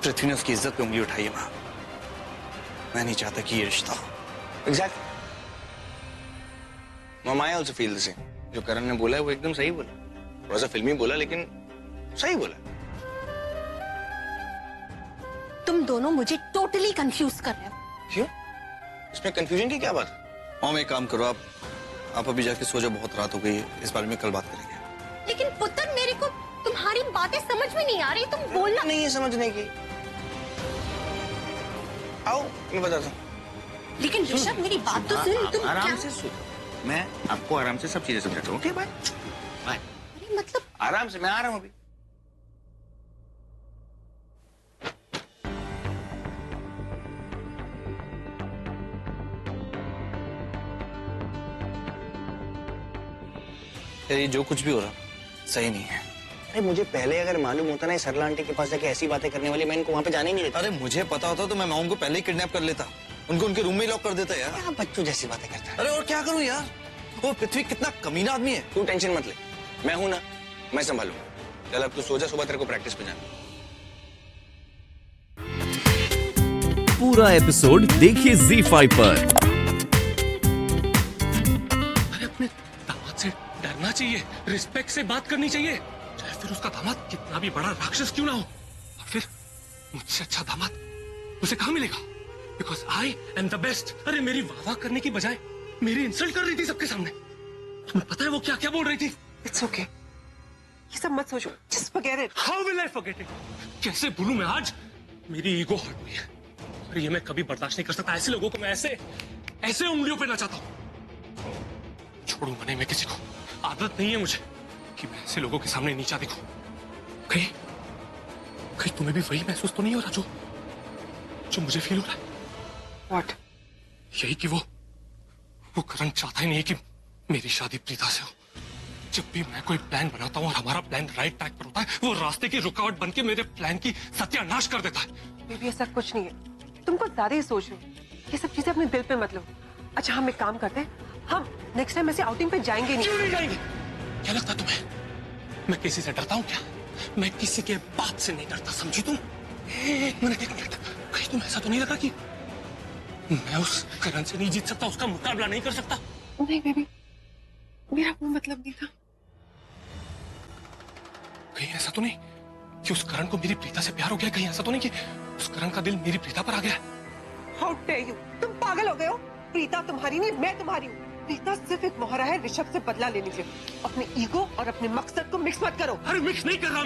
पृथ्वी ने उसकी इज्जत पे उंगली उठाई है माँ। मैं नहीं चाहता कि ये रिश्ता हो। एग्जैक्टली। मम I also feel the same. जो करण ने बोला है वो एकदम सही बोला। थोड़ा सा फिल्मी बोला लेकिन सही बोला। तुम दोनों मुझे टोटली कंफ्यूज कर रहे हो। क्यों? इसमें कंफ्यूजन की क्या बात है? मॉम एक काम करो, आप अभी जाके सो जाओ, बहुत रात हो गई है, इस बारे में कल बात करेंगे। लेकिन पुत्र, मेरे को तुम्हारी बातें समझ में नहीं आ रही। तुम बोलना नहीं है समझने की। आओ मैं बताता हूँ। लेकिन ऋषभ, मेरी बात तो सुन। तुम आराम क्या? से सुनो, मैं आपको आराम से सब चीजें समझाता हूँ। Okay bye bye. अरे मतलब आराम से, मैं आ रहा हूँ अभी। ये जो कुछ भी हो रहा सही नहीं है। अरे मुझे पहले अगर मालूम होता ना सरला आंटी के पास जाके ऐसी बातें करने वाली, मैं इनको वहां पे जाने ही नहीं देता। अरे मुझे पता होता तो मैं मॉम को पहले ही किडनैप कर लेता, उनको उनके रूम में लॉक कर देता यार। क्या बच्चों जैसी बातें करता है। अरे और क्या करूं यार, वो पृथ्वी कितना कमीना आदमी है। तू टेंशन मत ले, मैं हूं ना, मैं संभालूंगा। चल अब तू सो जा, सुबह तेरे को प्रैक्टिस पे जाना। पूरा एपिसोड देखिए ZEE5 पर। अरे अपने दामाद से डरना चाहिए, रिस्पेक्ट से बात करनी चाहिए, चाहे फिर उसका दामाद कितना भी बड़ा राक्षस क्यों ना हो। और फिर मुझसे अच्छा दामाद उसे कहाँ मिलेगा? Because I am the best. अरे मेरी वाह करने की बजाय मेरी इंसल्ट कर रही थी सबके सामने। तुम्हें पता है वो क्या क्या बोल रही थी? इट्स ओके, ये सब मत सोचो, just forget it. How will I forget it? कैसे भूलूं मैं? आज मेरी ईगो हर्ट हुई है। अरे ये मैं कभी बर्दाश्त नहीं कर सकता। ऐसे लोगों को मैं ऐसे ऐसे उंगलियों पे नचाता हूं। छोड़ूंगा नहीं मैं किसी को। आदत नहीं है मुझे कि मैं ऐसे लोगों के सामने नीचा दिखूं। कहीं कहीं तुम्हें भी वही महसूस तो नहीं हो रहा जो मुझे फील हो रहा है? व्हाट? यही कि वो करण चाहता ही नहीं कि मेरी शादी प्रीता से हो। जब भी मैं कोई प्लान बनाता हूँ और हमारा प्लान राइट ट्रैक पर होता है, वो रास्ते की रुकावट बन के मेरे प्लान की सत्यानाश कर देता है। बेबी ऐसा कुछ नहीं है, तुम कुछ ज्यादा ही सोच रहे हो। ये सब चीजें अपने दिल पे मत लो। अच्छा हम एक काम करते हैं, हम नेक्स्ट टाइम ऐसे आउटिंग पे जाएंगे नहीं। क्यों नहीं जाएंगे? क्या लगता तुम्हें मैं किसी से डरता हूँ क्या? मैं किसी के बात से नहीं डरता, समझी तुम? एक मिनट कहीं तुम्हें ऐसा तो नहीं लगा कि मैं उस करण से नहीं जीत सकता, उसका मुकाबला नहीं कर सकता? नहीं बेबी, मेरा वो मतलब नहीं था। कहीं ऐसा तो नहीं कि उस करण को मेरी प्रीता से प्यार हो गया? कहीं ऐसा तो नहीं कि उस करण का दिल मेरी प्रीता पर आ गया? हाउ डेयर यू, तुम पागल हो गए हो। प्रीता तुम्हारी नहीं, मैं तुम्हारी हूँ। प्रीता सिर्फ एक मोहरा है ऋषभ से बदला लेने के। अपने ईगो और अपने मकसद को मिक्स मत करो। अरे मिक्स नहीं कर रहा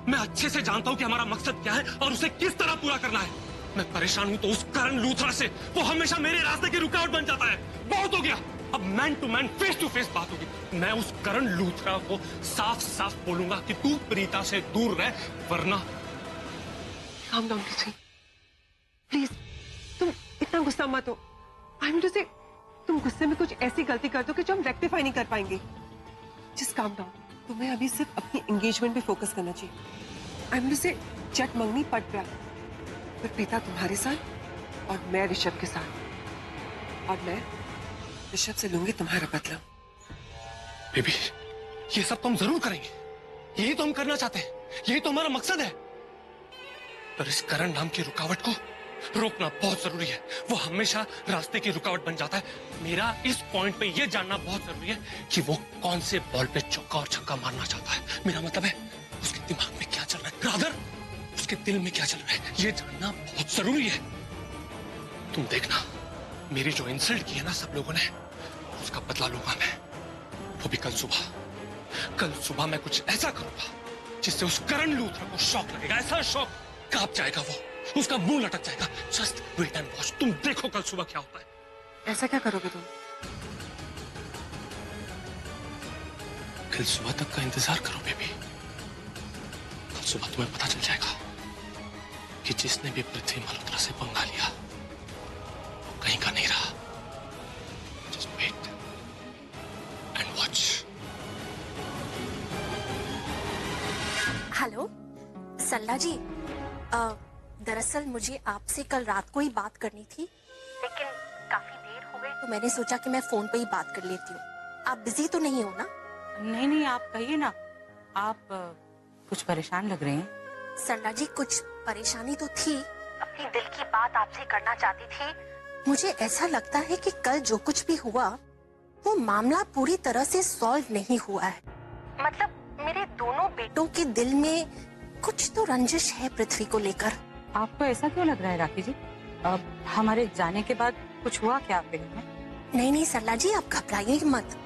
मैं अच्छे से जानता हूँ कि हमारा मकसद क्या है और उसे किस तरह पूरा करना है। मैं परेशान हूँ तो उस करण लूथरा से, वो हमेशा मेरे रास्ते की रुकावट बन जाता है। बहुत हो गया, अब man to man, face to face बात होगी। मैं उस करण लूथरा को साफ साफ बोलूंगा कि तू प्रीता से दूर रह, वरना। काम डाउन प्लीज, तुम इतना गुस्सा मत हो। आई एम टू से, तुम गुस्से में कुछ ऐसी गलती कर दो कि जो हम रेक्टिफाई नहीं कर पाएंगे। Just calm down. तुम्हें अभी सिर्फ अपनी एंगेजमेंट पे फोकस करना चाहिए। आई एम टू से, चट मंगनी पट प्यार। फिर प्रीता तुम्हारे साथ और मैं ऋषभ के साथ, और मैं ऋषभ से लूंगी तुम्हारा बदला। बेबी ये सब तो हम जरूर करेंगे, यही तो हम करना चाहते हैं, यही तो हमारा मकसद है। पर इस करण नाम की रुकावट को रोकना बहुत जरूरी है। वो हमेशा रास्ते की रुकावट बन जाता है। मेरा इस पॉइंट पे ये जानना बहुत जरूरी है कि वो कौन से बॉल पे चौका और छक्का मारना चाहता है। मेरा मतलब है उसके दिमाग में क्या चल रहा है, रादर उसके दिल में क्या चल रहा है, ये जानना बहुत जरूरी है। तुम देखना, मेरी जो इंसल्ट की है ना सब लोगों ने, उसका बदला लूंगा मैं। वो भी कल सुबह मैं कुछ ऐसा करूंगा जिससे उस करण लूथरा को शॉक लगेगा। ऐसा शॉक, कांप जाएगा वो, उसका मुंह लटक जाएगा। जस्ट वेट एंड वॉच, तुम देखो कल सुबह क्या होता है। ऐसा क्या करोगे तुम? कल सुबह तक का इंतजार करो बेबी। कल सुबह तुम्हें पता चल जाएगा कि जिसने भी पृथ्वी मल्होत्रा से पंगा लिया वो कहीं का नहीं रहा। Just wait and watch. Hello Salla ji, दरअसल मुझे आपसे कल रात को ही बात करनी थी, लेकिन काफी देर हो गई तो मैंने सोचा कि मैं फोन पे ही बात कर लेती हूँ। आप बिजी तो नहीं हो ना? नहीं नहीं, आप कहिए ना। आप कुछ परेशान लग रहे हैं। सरला जी, कुछ परेशानी तो थी। अपनी दिल की बात आपसे करना चाहती थी। मुझे ऐसा लगता है कि कल जो कुछ भी हुआ वो मामला पूरी तरह से सॉल्व नहीं हुआ है। मतलब मेरे दोनों बेटों के दिल में कुछ तो रंजिश है पृथ्वी को लेकर। आपको ऐसा क्यों लग रहा है राखी जी? अब हमारे जाने के बाद कुछ हुआ क्या आपके घर में? नहीं नहीं सरला जी, आप घबराइए मत।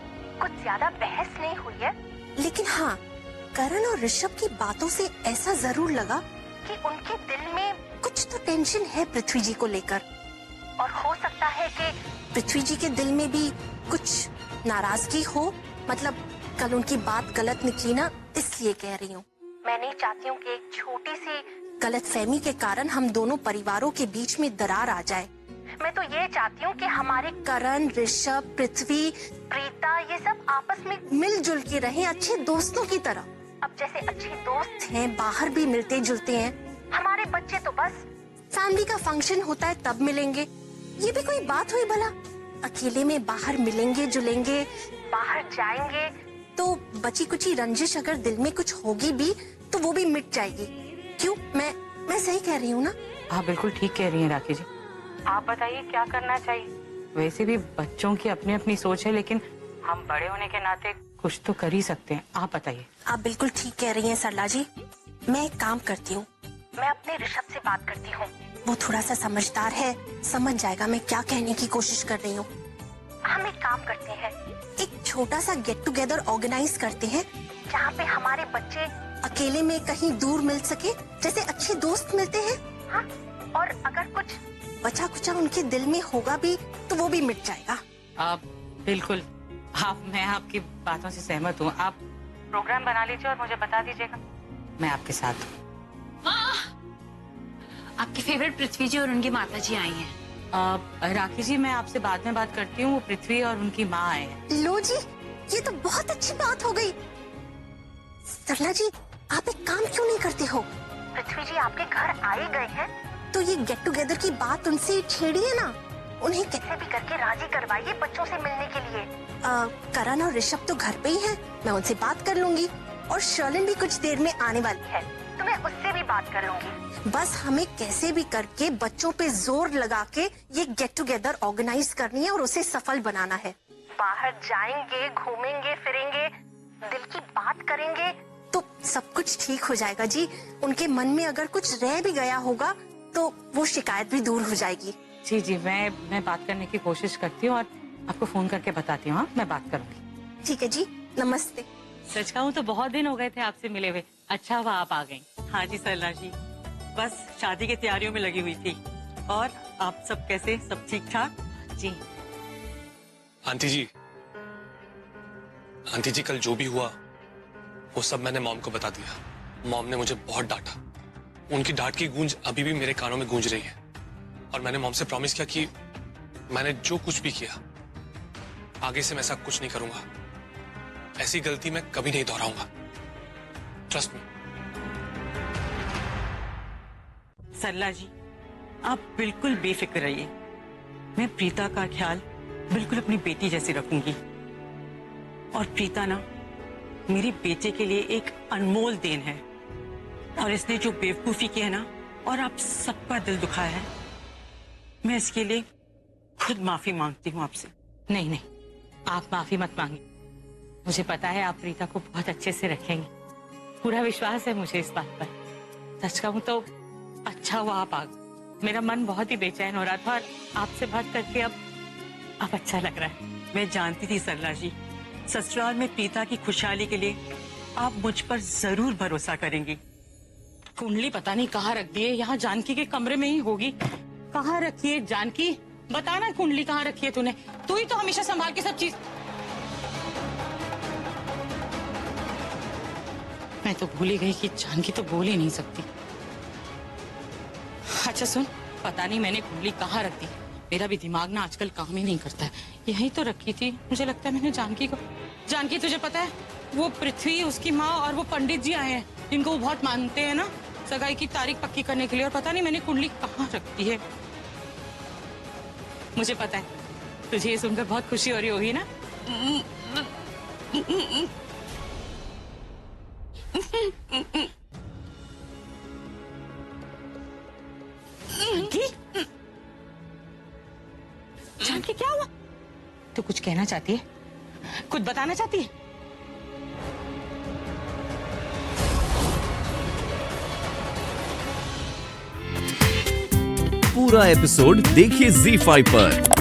कुछ ज्यादा बहस नहीं हुई है, लेकिन हाँ, करण और ऋषभ की बातों से ऐसा जरूर लगा कि उनके दिल में कुछ तो टेंशन है पृथ्वी जी को लेकर। और हो सकता है कि पृथ्वी जी के दिल में भी कुछ नाराजगी हो। मतलब कल उनकी बात गलत निकली ना, इसलिए कह रही हूँ। मैं नहीं चाहती हूँ कि एक छोटी सी गलतफहमी के कारण हम दोनों परिवारों के बीच में दरार आ जाए। मैं तो ये चाहती हूँ कि हमारे करण, ऋषभ, पृथ्वी, प्रीता ये सब आपस में मिलजुल के रहें, अच्छे दोस्तों की तरह। अब जैसे अच्छे दोस्त हैं, बाहर भी मिलते जुलते हैं, हमारे बच्चे तो बस फैमिली का फंक्शन होता है तब मिलेंगे। ये भी कोई बात हुई भला? अकेले में बाहर मिलेंगे जुलेंगे, बाहर जाएंगे तो बची कुची रंजिश अगर दिल में कुछ होगी भी तो वो भी मिट जाएगी। क्यों, मैं सही कह रही हूँ ना? आप बिल्कुल ठीक कह रही हैं राखी जी। आप बताइए क्या करना चाहिए? वैसे भी बच्चों की अपनी अपनी सोच है, लेकिन हम बड़े होने के नाते कुछ तो कर ही सकते हैं। आप बताइए। आप बिल्कुल ठीक कह रही हैं सरला जी। मैं एक काम करती हूँ, मैं अपने ऋषभ से बात करती हूँ। वो थोड़ा सा समझदार है, समझ जाएगा मैं क्या कहने की कोशिश कर रही हूँ। हम एक काम करते हैं, एक छोटा सा गेट टुगेदर ऑर्गेनाइज करते हैं जहाँ पे हमारे बच्चे अकेले में कहीं दूर मिल सके, जैसे अच्छे दोस्त मिलते हैं। हाँ? और अगर कुछ बचा कुचा उनके दिल में होगा भी तो वो भी मिट जाएगा। आप बिल्कुल, मैं आपकी बातों से सहमत हूँ। आप प्रोग्राम बना लीजिए और मुझे बता दीजिएगा, मैं आपके साथ हूँ। आपके फेवरेट पृथ्वी जी और उनकी माता जी आई हैं। राखी जी, मैं आपसे बाद में बात करती हूँ। वो पृथ्वी और उनकी माँ आए हैं। लो जी, ये तो बहुत अच्छी बात हो गई। सरला जी, आप एक काम क्यों नहीं करते हो? पृथ्वी जी आपके घर आए गए हैं तो ये गेट टुगेदर की बात उनसे छेड़िए ना। उन्हें कैसे भी करके राजी करवाइए बच्चों से मिलने के लिए। करण और ऋषभ तो घर पे ही हैं, मैं उनसे बात कर लूंगी। और शर्लिन भी कुछ देर में आने वाली है तो मैं उससे भी बात कर लूंगी। बस हमें कैसे भी करके बच्चों पे जोर लगा के ये गेट टुगेदर ऑर्गेनाइज करनी है और उसे सफल बनाना है। बाहर जाएंगे, घूमेंगे फिरेंगे, दिल की बात करेंगे तो सब कुछ ठीक हो जाएगा जी। उनके मन में अगर कुछ रह भी गया होगा तो वो शिकायत भी दूर हो जाएगी। जी जी, मैं बात करने की कोशिश करती हूँ और आपको फोन करके बताती हूँ। मैं बात करूँगी। ठीक है जी, नमस्ते। सच कहूँ तो बहुत दिन हो गए थे आपसे मिले हुए। अच्छा हुआ आप आ गई। हाँ जी सरला जी, बस शादी की तैयारियों में लगी हुई थी। और आप सब कैसे, सब ठीक ठाक? जी आंटी जी, आंटी जी, कल जो भी हुआ वो सब मैंने मॉम को बता दिया। मॉम ने मुझे बहुत डांटा। उनकी डांट की गूंज अभी भी मेरे कानों में गूंज रही है। और मैंने मॉम से प्रॉमिस किया कि मैंने जो कुछ भी किया आगे से मैं ऐसा कुछ नहीं करूंगा। ऐसी गलती मैं कभी नहीं दोहराऊंगा। Trust me. सरला जी, आप बिल्कुल बेफिक्र रहिए। मैं प्रीता का ख्याल बिल्कुल अपनी बेटी जैसी रखूंगी। और प्रीता ना मेरी बेटे के लिए एक अनमोल देन है। और इसने जो बेवकूफी की है ना, और आप सबका दिल दुखाया है, मैं इसके लिए खुद माफी मांगती हूँ आपसे। नहीं नहीं, आप माफी मत मांगिए। मुझे पता है आप प्रीता को बहुत अच्छे से रखेंगे। पूरा विश्वास है मुझे इस बात पर। सच कहूँ तो अच्छा हुआ आप आ गए। मेरा मन बहुत ही बेचैन हो रहा था और आपसे बात करके अब अच्छा लग रहा है। मैं जानती थी सरला जी, ससुराल में प्रीता की खुशहाली के लिए आप मुझ पर जरूर भरोसा करेंगी। कुंडली पता नहीं कहाँ रख दी है। यहाँ जानकी के कमरे में ही होगी। कहाँ रखी है जानकी? बताना कुंडली कहाँ रखी है तूने? तू ही तो हमेशा संभाल के सब चीज। मैं तो भूल ही गई कि जानकी तो बोल ही नहीं सकती। अच्छा सुन, पता नहीं मैंने कुंडली कहाँ रख दी। मेरा भी दिमाग ना आजकल काम ही नहीं करता है। यहीं तो रखी थी। मुझे लगता है मैंने जानकी को। जानकी, तुझे पता है वो पृथ्वी, उसकी माँ और वो पंडित जी आए हैं जिनको वो बहुत मानते हैं ना, सगाई की तारीख पक्की करने के लिए। और पता नहीं मैंने कुंडली कहाँ रखती है। मुझे पता है तुझे ये सुनकर बहुत खुशी हो रही होगी ना। जानकी, जानकी क्या हुआ? तू कुछ कहना चाहती है? कुछ बताना चाहती है? पूरा एपिसोड देखिए ZEE5 पर।